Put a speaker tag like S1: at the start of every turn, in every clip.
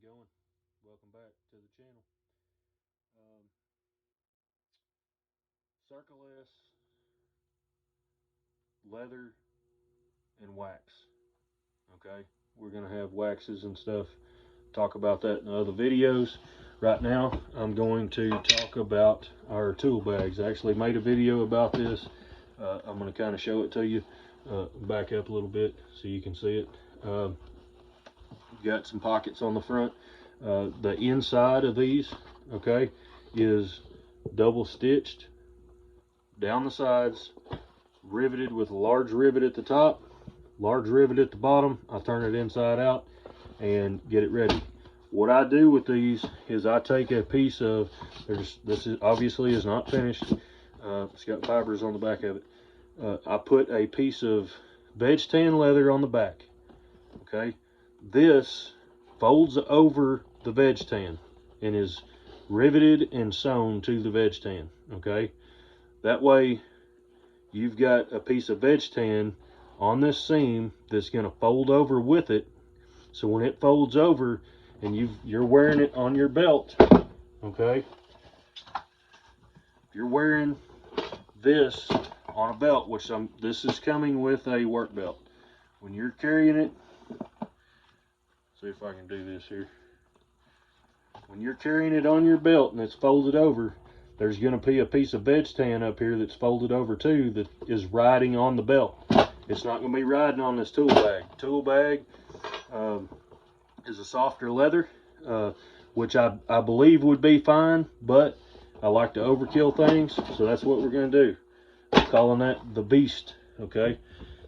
S1: going? Welcome back to the channel. Um, Circle S leather and wax. Okay, we're gonna have waxes and stuff. Talk about that in other videos. Right now, I'm going to talk about our tool bags. I actually made a video about this. I'm gonna kind of show it to you. Back up a little bit so you can see it. Got some pockets on the front. The inside of these, okay, is double stitched down the sides, riveted with a large rivet at the top, large rivet at the bottom. I turn it inside out and get it ready. What I do with these is I take a piece of, this is obviously is not finished. It's got fibers on the back of it. I put a piece of veg tan leather on the back. Okay, this folds over the veg tan and is riveted and sewn to the veg tan. Okay, that way you've got a piece of veg tan on this seam that's going to fold over with it. So when it folds over and you're wearing it on your belt, okay, if you're wearing this on a belt, which this is coming with a work belt, when you're carrying it, see if I can do this here. When you're carrying it on your belt and it's folded over, there's going to be a piece of veg tan up here that's folded over too that is riding on the belt. It's not going to be riding on this tool bag. Tool bag is a softer leather, which I believe would be fine, but I like to overkill things, so that's what we're going to do. I'm calling that the Beast. Okay,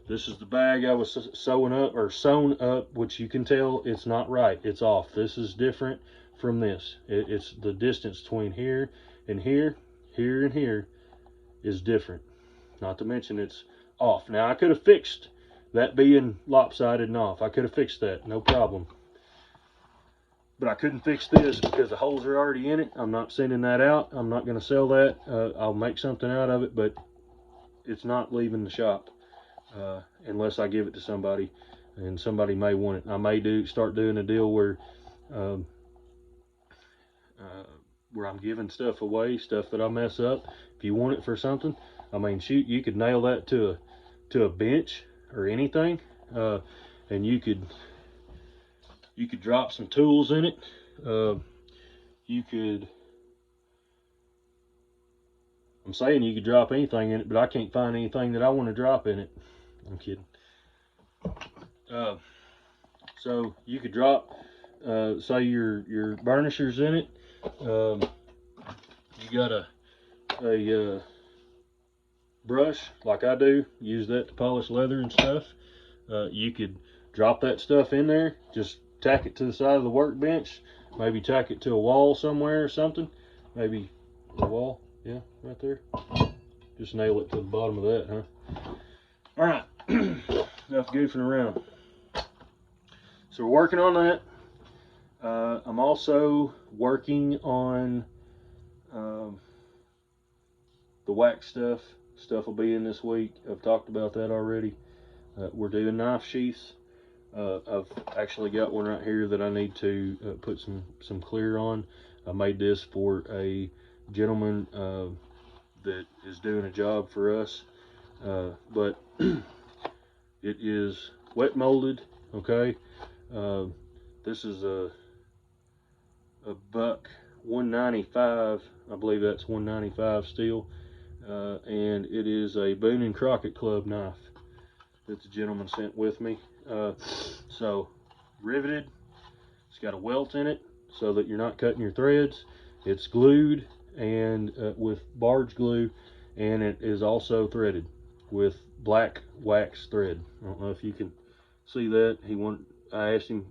S1: this is the bag I was sewing up, or sewn up, which you can tell it's not right. It's off. This is different from this. It's the distance between here and here, here and here is different. Not to mention it's off. Now I could have fixed that being lopsided and off. I could have fixed that, no problem. But I couldn't fix this because the holes are already in it. I'm not sending that out. I'm not going to sell that. I'll make something out of it, but it's not leaving the shop unless I give it to somebody, and somebody may want it. I may start doing a deal where I'm giving stuff away, stuff that I mess up. If you want it for something, I mean, shoot, you could nail that to a bench or anything, and you could drop some tools in it. I'm saying you could drop anything in it, but I can't find anything that I want to drop in it. I'm kidding. So you could drop, say your burnishers in it. You got a brush like I do, use that to polish leather and stuff. You could drop that stuff in there, just tack it to the side of the workbench, maybe tack it to a wall somewhere or something, maybe a wall, yeah, right there. Just nail it to the bottom of that, huh? All right, enough goofing around. So we're working on that. I'm also working on the wax stuff. Stuff will be in this week. I've talked about that already. We're doing knife sheaths. I've actually got one right here that I need to put some clear on. I made this for a gentleman that is doing a job for us, but it is wet molded. Okay, this is a buck 195. I believe that's 195 steel, and it is a Boone and Crockett Club knife that the gentleman sent with me. So riveted, it's got a welt in it so that you're not cutting your threads. It's glued and with barge glue, and it is also threaded with black wax thread. I don't know if you can see that. I asked him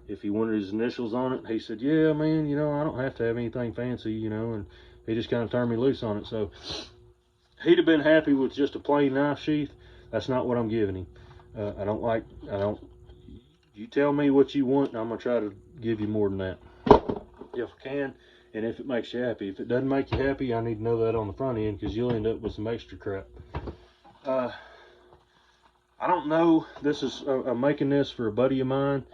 S1: if he wanted his initials on it. He said, yeah, man, you know, I don't have to have anything fancy, you know, and he just kind of turned me loose on it. So he'd have been happy with just a plain knife sheath. That's not what I'm giving him. You tell me what you want, and I'm going to try to give you more than that, if I can, and if it makes you happy. If it doesn't make you happy, I need to know that on the front end, because you'll end up with some extra crap. I don't know. I'm making this for a buddy of mine.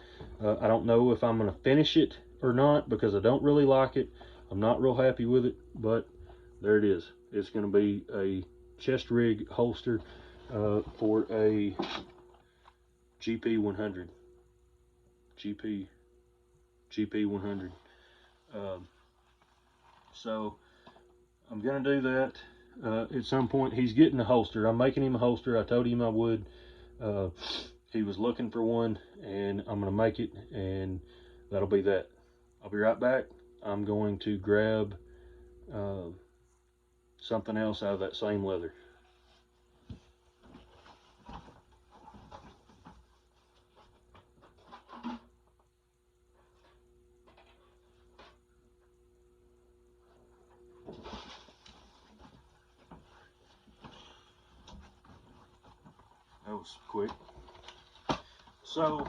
S1: I don't know if I'm going to finish it or not because I don't really like it. I'm not real happy with it, but there it is. It's going to be a chest rig holster for a GP 100. GP 100. So I'm going to do that at some point. He's getting a holster. I'm making him a holster. I told him I would. He was looking for one, and I'm going to make it, and that'll be that. I'll be right back. I'm going to grab something else out of that same leather. That was quick. So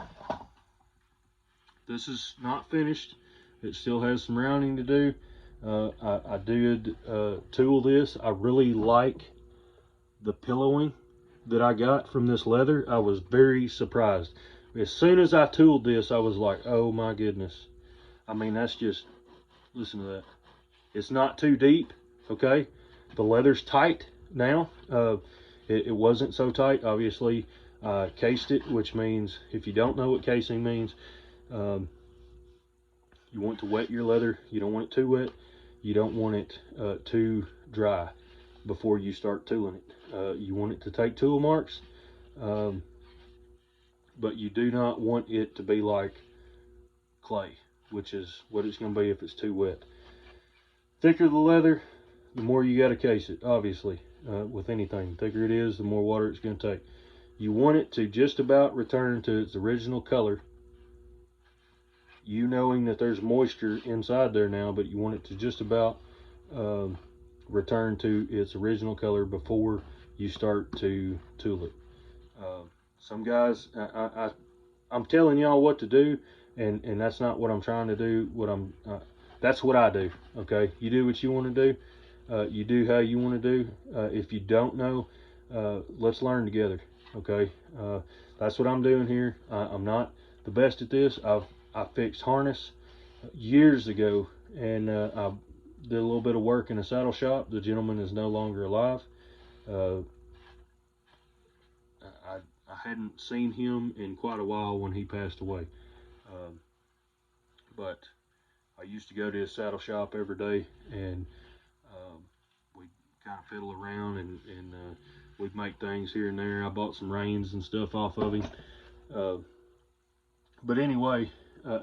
S1: this is not finished. It still has some rounding to do. I did tool this. I really like the pillowing that I got from this leather. I was very surprised. As soon as I tooled this, I was like, oh my goodness. I mean, that's just, listen to that. It's not too deep, okay? The leather's tight now. It wasn't so tight, obviously. Cased it, which means, if you don't know what casing means, you want to wet your leather. You don't want it too wet. You don't want it too dry before you start tooling it. You want it to take tool marks, but you do not want it to be like clay, which is what it's going to be if it's too wet. Thicker the leather, the more you got to case it, obviously. With anything, the thicker it is, the more water it's going to take. You want it to just about return to its original color. You knowing that there's moisture inside there now, but you want it to just about return to its original color before you start to tool it. Some guys, I'm telling y'all what to do, and that's not what I'm trying to do. That's what I do. Okay, you do what you want to do. You do how you want to do. If you don't know, let's learn together. Okay, that's what I'm doing here. I'm not the best at this. I fixed harness years ago, and I did a little bit of work in a saddle shop. The gentleman is no longer alive. I hadn't seen him in quite a while when he passed away. But I used to go to his saddle shop every day, and we'd kind of fiddle around, and we'd make things here and there. I bought some reins and stuff off of him. But anyway,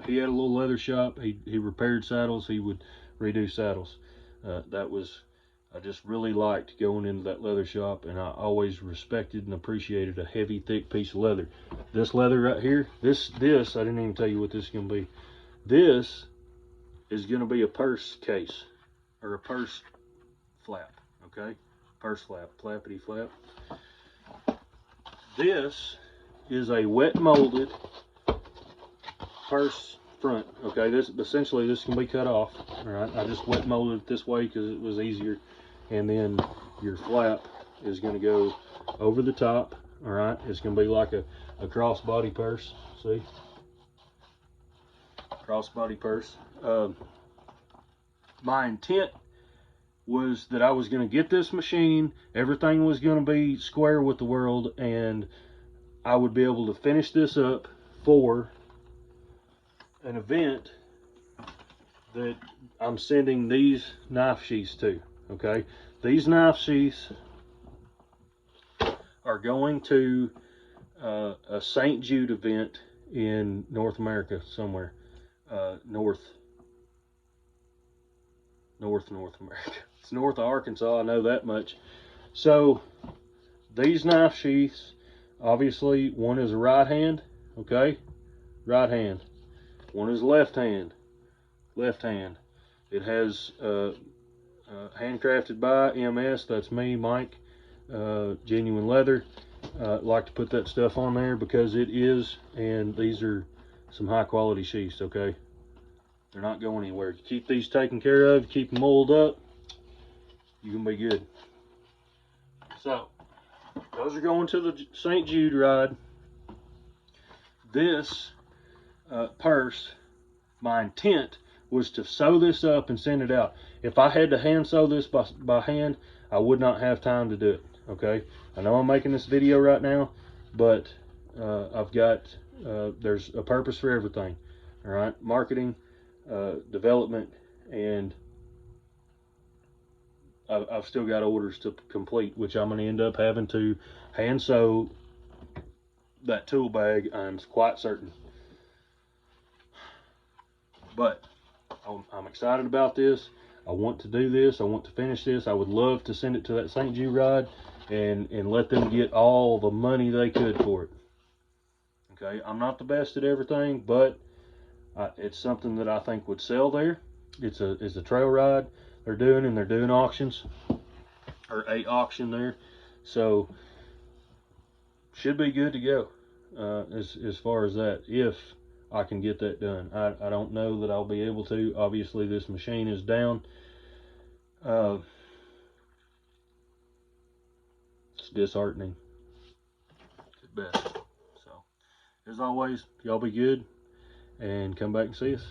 S1: he had a little leather shop. He repaired saddles. He would redo saddles. I just really liked going into that leather shop, and I always respected and appreciated a heavy, thick piece of leather. This leather right here, this I didn't even tell you what this is going to be. This is going to be a purse case, or a purse flap, okay? Purse flap, flappity flap. This is a wet molded purse front, okay? This can be cut off. All right, I just wet molded it this way because it was easier. And then your flap is going to go over the top. All right, it's going to be like a crossbody purse. See, crossbody purse. My intent was that I was going to get this machine, everything was going to be square with the world, and I would be able to finish this up for an event that I'm sending these knife sheaths to. Okay, these knife sheaths are going to a St. Jude event in North America somewhere. North America. It's north of Arkansas, I know that much. So these knife sheaths, obviously one is a right hand, okay? Right hand. One is left hand. Left hand. It has handcrafted by MS, that's me, Mike, genuine leather. Like to put that stuff on there because it is, and these are some high quality sheaths, okay? They're not going anywhere. You keep these taken care of, keep them oiled up, you can be good. So, those are going to the St. Jude ride. This purse my intent was to sew this up and send it out. If I had to hand sew this by hand, I would not have time to do it. Okay, I know I'm making this video right now, but I've got there's a purpose for everything. All right, marketing, development, and I've still got orders to complete, which I'm going to end up having to hand sew that tool bag, I'm quite certain. But I'm excited about this. I want to do this. I want to finish this. I would love to send it to that St. Jude ride and let them get all the money they could for it. Okay, I'm not the best at everything, but it's something that I think would sell there. It's a trail ride they're doing, and they're doing auctions, or a auction there. So should be good to go as far as that, if I can get that done. I don't know that I'll be able to. Obviously, this machine is down. It's disheartening at best. So, as always, y'all be good and come back and see us.